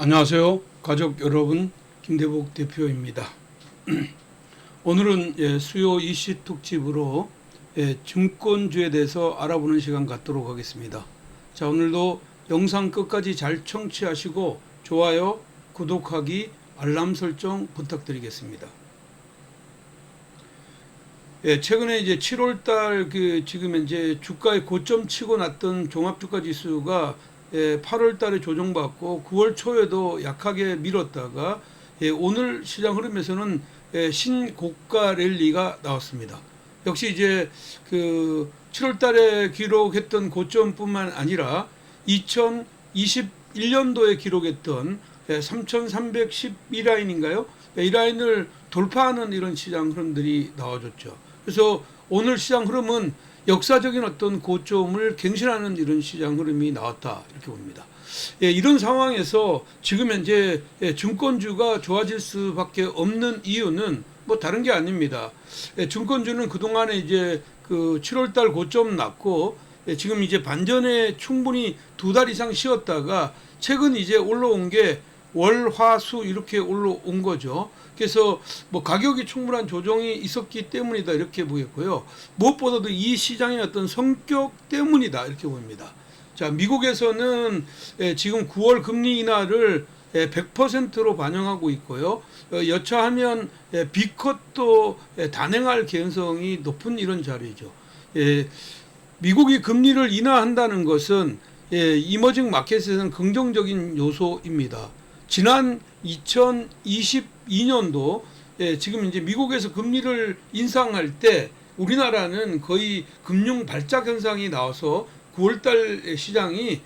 안녕하세요. 가족 여러분, 김대복 대표입니다. 오늘은 수요 이슈 특집으로 증권주에 대해서 알아보는 시간 갖도록 하겠습니다. 자, 오늘도 영상 끝까지 잘 청취하시고 좋아요, 구독하기, 알람 설정 부탁드리겠습니다. 최근에 이제 7월달 지금 이제 주가의 고점 치고 났던 종합주가지수가 8월 달에 조정받고 9월 초에도 약하게 밀었다가 오늘 시장 흐름에서는 신고가 랠리가 나왔습니다. 역시 이제 그 7월 달에 기록했던 고점뿐만 아니라 2021년도에 기록했던 3312라인인가요? 이 라인을 돌파하는 이런 시장 흐름들이 나와줬죠. 그래서 오늘 시장 흐름은 역사적인 어떤 고점을 갱신하는 이런 시장 흐름이 나왔다 이렇게 봅니다. 이런 상황에서 지금 현재 증권주가 좋아질 수밖에 없는 이유는 뭐 다른 게 아닙니다. 증권주는 그동안에 이제 그 7월달 고점 났고 지금 이제 반전에 충분히 2달 이상 쉬었다가 최근 이제 올라온 게 월, 화, 수 이렇게 올라온 거죠. 그래서 뭐 가격이 충분한 조정이 있었기 때문이다 이렇게 보겠고요. 무엇보다도 이 시장의 어떤 성격 때문이다 이렇게 봅니다. 자, 미국에서는 지금 9월 금리 인하를 100%로 반영하고 있고요. 여차하면 B컷도 단행할 개연성이 높은 이런 자리죠. 미국이 금리를 인하한다는 것은 이머징 마켓에서는 긍정적인 요소입니다. 지난 2022년도 지금 이제 미국에서 금리를 인상할 때 우리나라는 거의 금융 발작 현상이 나와서 9월달 시장이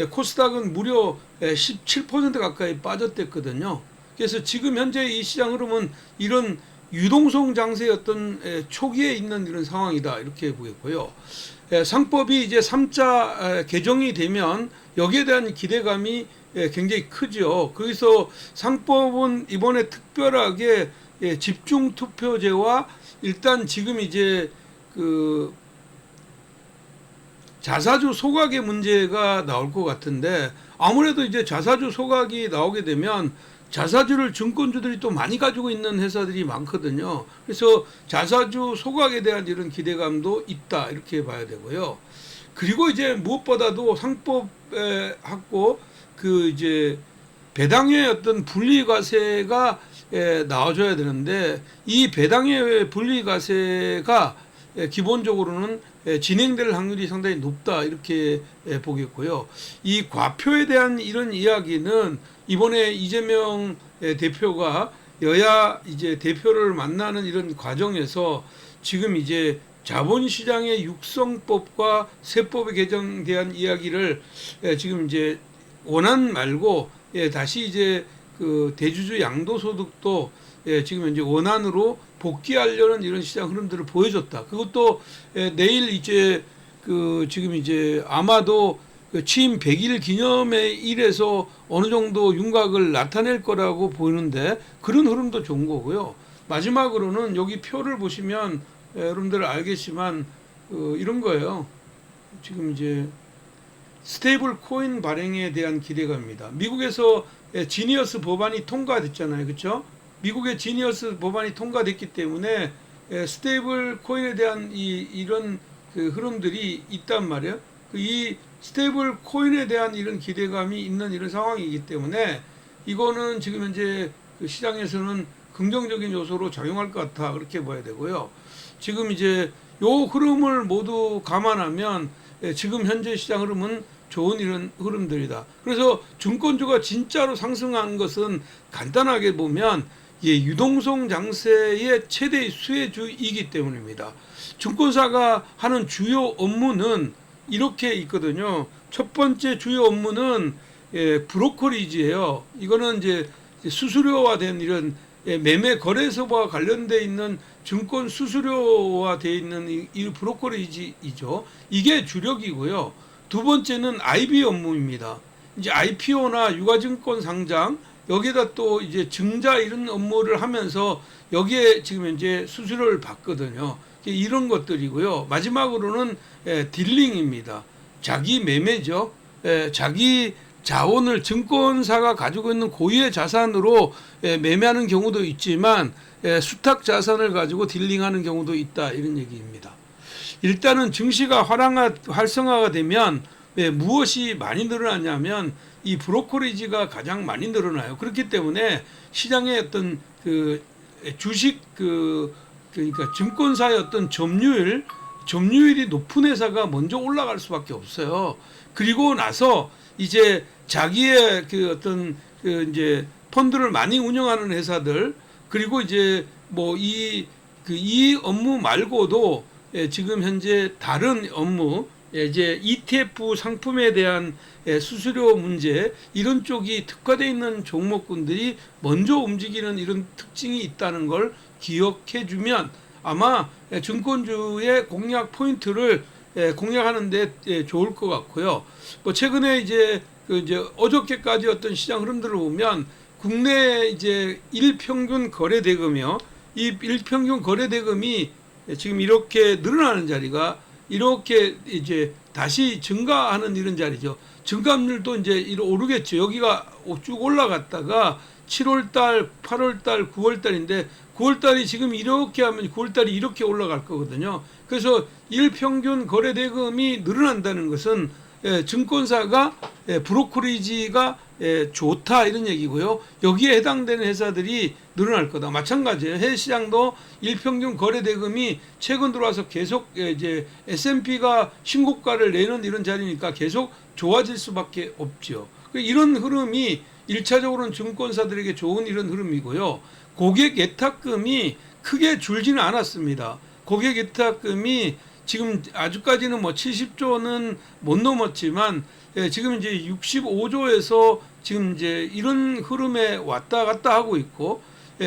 코스닥은 무려 17% 가까이 빠졌댔거든요. 그래서 지금 현재 이 시장 흐름은 이런 유동성 장세의 어떤 초기에 있는 이런 상황이다 이렇게 보겠고요. 상법이 이제 3자 개정이 되면 여기에 대한 기대감이 굉장히 크죠. 그래서 상법은 이번에 특별하게 집중투표제와 일단 지금 이제 그 자사주 소각의 문제가 나올 것 같은데 아무래도 이제 자사주 소각이 나오게 되면 자사주를 증권주들이 또 많이 가지고 있는 회사들이 많거든요. 그래서 자사주 소각에 대한 이런 기대감도 있다 이렇게 봐야 되고요. 그리고 이제 무엇보다도 상법하고 그 이제 배당의 어떤 분리과세가 나와줘야 되는데 이 배당의 분리과세가 기본적으로는 진행될 확률이 상당히 높다 이렇게 보겠고요. 이 과표에 대한 이런 이야기는 이번에 이재명 대표가 여야 이제 대표를 만나는 이런 과정에서 지금 이제 자본시장의 육성법과 세법의 개정에 대한 이야기를 지금 이제 원안 말고 다시 이제 그 대주주 양도소득도 지금 이제 원안으로 복귀하려는 이런 시장 흐름들을 보여줬다. 그것도 내일 이제 그 지금 이제 아마도 그 취임 100일 기념의 일에서 어느 정도 윤곽을 나타낼 거라고 보이는데 그런 흐름도 좋은 거고요. 마지막으로는 여기 표를 보시면 여러분들 알겠지만 이런 거예요. 지금 이제 스테이블 코인 발행에 대한 기대감입니다. 미국에서 지니어스 법안이 통과됐잖아요. 그렇죠? 미국의 지니어스 법안이 통과됐기 때문에 스테이블 코인에 대한 이런 그 흐름들이 있단 말이에요. 이 스테이블 코인에 대한 이런 기대감이 있는 이런 상황이기 때문에 이거는 지금 현재 그 시장에서는 긍정적인 요소로 작용할 것 같아 그렇게 봐야 되고요. 지금 이제 요 흐름을 모두 감안하면 지금 현재 시장 흐름은 좋은 이런 흐름들이다. 그래서 증권주가 진짜로 상승한 것은 간단하게 보면 유동성 장세의 최대 수혜주이기 때문입니다. 증권사가 하는 주요 업무는 이렇게 있거든요. 첫 번째 주요 업무는 브로커리지예요. 이거는 이제 수수료화 된 이런 매매 거래소와 관련돼 있는 증권 수수료화 돼 있는 이 브로커리지이죠. 이게 주력이고요. 두 번째는 IB 업무입니다. 이제 IPO나 유가증권 상장 여기에다 또 이제 증자 이런 업무를 하면서 여기에 지금 현재 수수료를 받거든요. 이런 것들이고요. 마지막으로는 딜링입니다. 자기 매매죠. 자기 자원을 증권사가 가지고 있는 고유의 자산으로 매매하는 경우도 있지만 수탁 자산을 가지고 딜링하는 경우도 있다, 이런 얘기입니다. 일단은 증시가 활성화가 되면 무엇이 많이 늘어나냐면 이 브로커리지가 가장 많이 늘어나요. 그렇기 때문에 시장의 어떤 그 주식 그러니까 증권사의 어떤 점유율이 높은 회사가 먼저 올라갈 수밖에 없어요. 그리고 나서 이제 자기의 그 어떤 그 이제 펀드를 많이 운영하는 회사들, 그리고 이제 뭐 이 업무 말고도 지금 현재 다른 업무, 이제 ETF 상품에 대한 수수료 문제, 이런 쪽이 특화되어 있는 종목군들이 먼저 움직이는 이런 특징이 있다는 걸 기억해 주면 아마 증권주의 공략 포인트를 공략하는 데 좋을 것 같고요. 뭐 최근에 이제 어저께까지 어떤 시장 흐름들을 보면 국내 이제 일평균 거래 대금이요. 이 일평균 거래 대금이 지금 이렇게 늘어나는 자리가 이렇게 이제 다시 증가하는 이런 자리죠. 증감률도 이제 오르겠죠. 여기가 쭉 올라갔다가 7월달, 8월달, 9월달인데 9월달이 지금 이렇게 하면 9월달이 이렇게 올라갈 거거든요. 그래서 일평균 거래 대금이 늘어난다는 것은 증권사가 브로커리지가 좋다, 이런 얘기고요. 여기에 해당되는 회사들이 늘어날 거다. 마찬가지예요. 해외 시장도 일평균 거래 대금이 최근 들어와서 계속 이제 S&P가 신고가를 내는 이런 자리니까 계속 좋아질 수밖에 없죠. 이런 흐름이 1차적으로는 증권사들에게 좋은 이런 흐름이고요. 고객 예탁금이 크게 줄지는 않았습니다. 고객 예탁금이 지금 아직까지는 뭐 70조는 못 넘었지만 지금 이제 65조에서 지금 이제 이런 흐름에 왔다 갔다 하고 있고,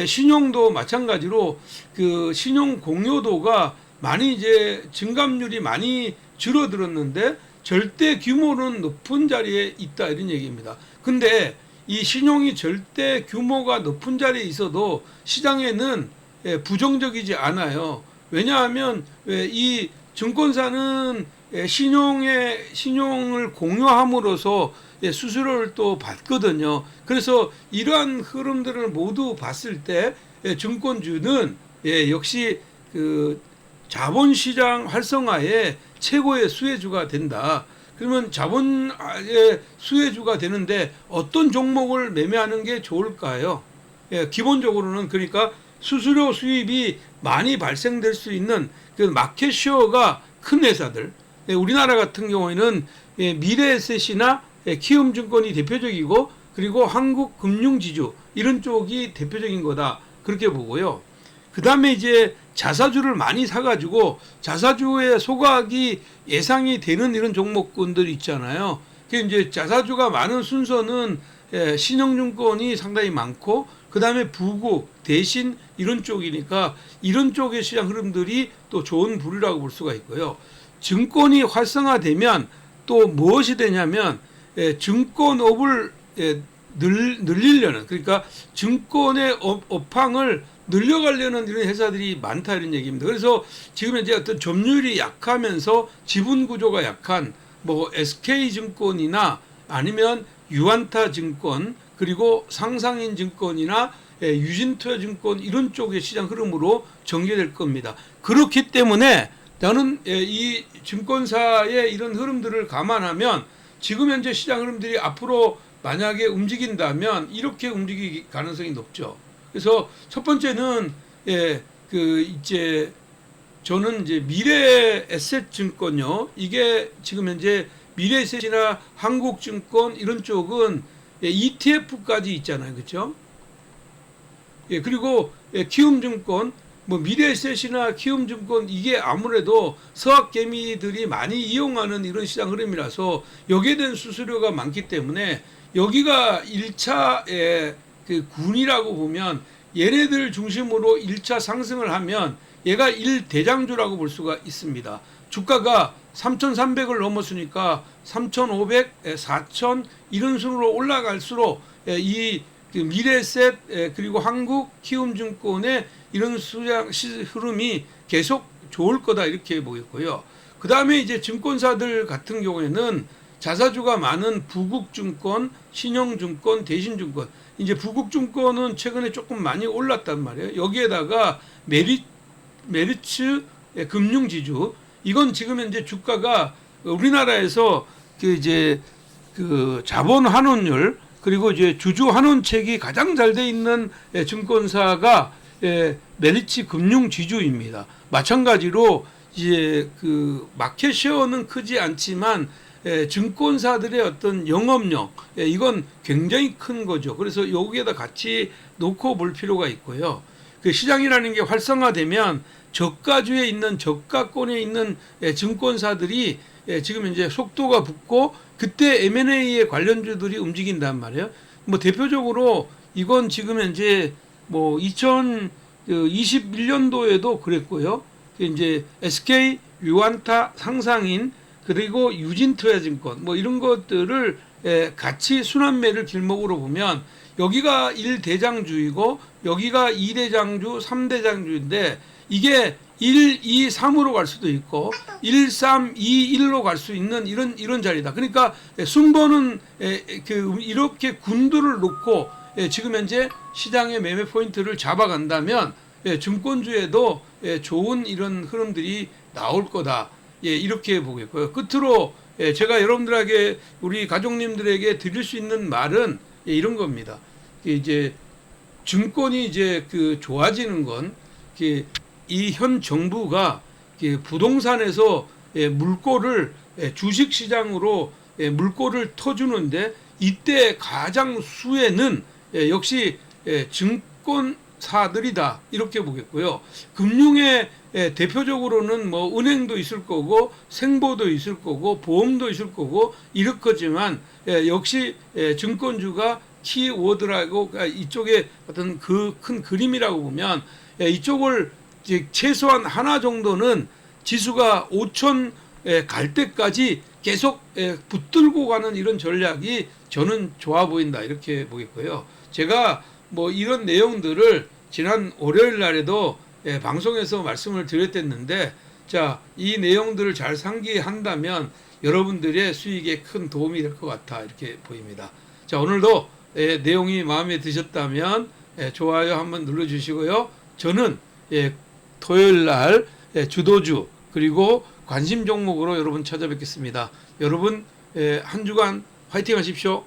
신용도 마찬가지로 그 신용 공여도가 많이 이제 증감률이 많이 줄어들었는데 절대 규모는 높은 자리에 있다, 이런 얘기입니다. 근데 이 신용이 절대 규모가 높은 자리에 있어도 시장에는 부정적이지 않아요. 왜냐하면 이 증권사는 신용을 공유함으로써 수수료를 또 받거든요. 그래서 이러한 흐름들을 모두 봤을 때 증권주는 역시 그 자본시장 활성화의 최고의 수혜주가 된다. 그러면 자본의 수혜주가 되는데 어떤 종목을 매매하는 게 좋을까요? 기본적으로는 그러니까 수수료 수입이 많이 발생될 수 있는 그 마켓쉐어가 큰 회사들, 우리나라 같은 경우에는 미래에셋이나 키움증권이 대표적이고, 그리고 한국금융지주 이런 쪽이 대표적인 거다, 그렇게 보고요. 그 다음에 이제 자사주를 많이 사가지고 자사주의 소각이 예상이 되는 이런 종목군들이 있잖아요. 그 이제 자사주가 많은 순서는 신영증권이 상당히 많고, 그 다음에 부국, 대신 이런 쪽이니까 이런 쪽의 시장 흐름들이 또 좋은 부류라고 볼 수가 있고요. 증권이 활성화되면 또 무엇이 되냐면 증권업을 늘리려는, 그러니까 증권의 업황을 늘려가려는 이런 회사들이 많다, 이런 얘기입니다. 그래서 지금 이제 어떤 점유율이 약하면서 지분 구조가 약한 뭐 SK증권이나 아니면 유안타증권, 그리고 상상인증권이나 유진투자증권 이런 쪽의 시장 흐름으로 전개될 겁니다. 그렇기 때문에 나는 이 증권사의 이런 흐름들을 감안하면 지금 현재 시장 흐름들이 앞으로 만약에 움직인다면 이렇게 움직일 가능성이 높죠. 그래서 첫 번째는 이제 저는 이제 미래에셋증권요. 이게 지금 현재 미래에셋이나 한국증권 이런 쪽은 ETF까지 있잖아요, 그렇죠? 그리고 키움증권, 뭐 미래에셋이나 키움증권 이게 아무래도 서학개미들이 많이 이용하는 이런 시장 흐름이라서 여기에 대한 수수료가 많기 때문에 여기가 1차 그 군이라고 보면 얘네들 중심으로 1차 상승을 하면 얘가 1대장주라고 볼 수가 있습니다. 주가가 3,300을 넘었으니까 3,500, 4,000 이런 순으로 올라갈수록 이 미래에셋 그리고 한국 키움증권의 이런 수장 흐름이 계속 좋을 거다, 이렇게 보였고요. 그 다음에 이제 증권사들 같은 경우에는 자사주가 많은 부국증권, 신영증권, 대신증권. 이제 부국증권은 최근에 조금 많이 올랐단 말이에요. 여기에다가 메리츠 금융지주. 이건 지금 현재 주가가 우리나라에서 그 자본 환원율 그리고 이제 주주 환원책이 가장 잘 돼 있는 증권사가 메리츠 금융지주입니다. 마찬가지로 이제 그 마켓 쉐어는 크지 않지만 증권사들의 어떤 영업력 이건 굉장히 큰 거죠. 그래서 여기에다 같이 놓고 볼 필요가 있고요. 그 시장이라는 게 활성화되면 저가주에 있는 저가권에 있는 증권사들이 지금 이제 속도가 붙고 그때 M&A의 관련주들이 움직인단 말이에요. 뭐 대표적으로 이건 지금 현재 뭐 2021년도에도 그랬고요. 이제 SK 유안타 상상인 그리고 유진투자증권 뭐 이런 것들을 같이 순환매를 길목으로 보면 여기가 1대장주이고 여기가 2대장주, 3대장주인데 이게 1, 2, 3으로 갈 수도 있고 1, 3, 2, 1로 갈 수 있는 이런 자리다. 그러니까 순번은 이렇게 군두를 놓고 지금 현재 시장의 매매 포인트를 잡아간다면 증권주에도 좋은 이런 흐름들이 나올 거다. 이렇게 보겠고요. 끝으로 제가 여러분들에게 우리 가족님들에게 드릴 수 있는 말은 이런 겁니다. 이제 증권이 이제 좋아지는 건 이 현 정부가 부동산에서 물꼬를 주식 시장으로 물꼬를 터주는데 이때 가장 수혜는 역시 증권사들이다 이렇게 보겠고요. 금융의 대표적으로는 뭐 은행도 있을 거고 생보도 있을 거고 보험도 있을 거고 이렇겠지만 역시 증권주가 키워드라고 이쪽에 어떤 그 큰 그림이라고 보면 이쪽을 최소한 하나 정도는 지수가 5천 갈 때까지 계속 붙들고 가는 이런 전략이 저는 좋아 보인다 이렇게 보겠고요. 제가 뭐 이런 내용들을 지난 월요일 날에도 방송에서 말씀을 드렸댔는데 자, 이 내용들을 잘 상기한다면 여러분들의 수익에 큰 도움이 될 것 같아 이렇게 보입니다. 자, 오늘도 내용이 마음에 드셨다면 좋아요 한번 눌러주시고요. 저는 토요일 날 주도주 그리고 관심 종목으로 여러분 찾아뵙겠습니다. 여러분 한 주간 화이팅 하십시오.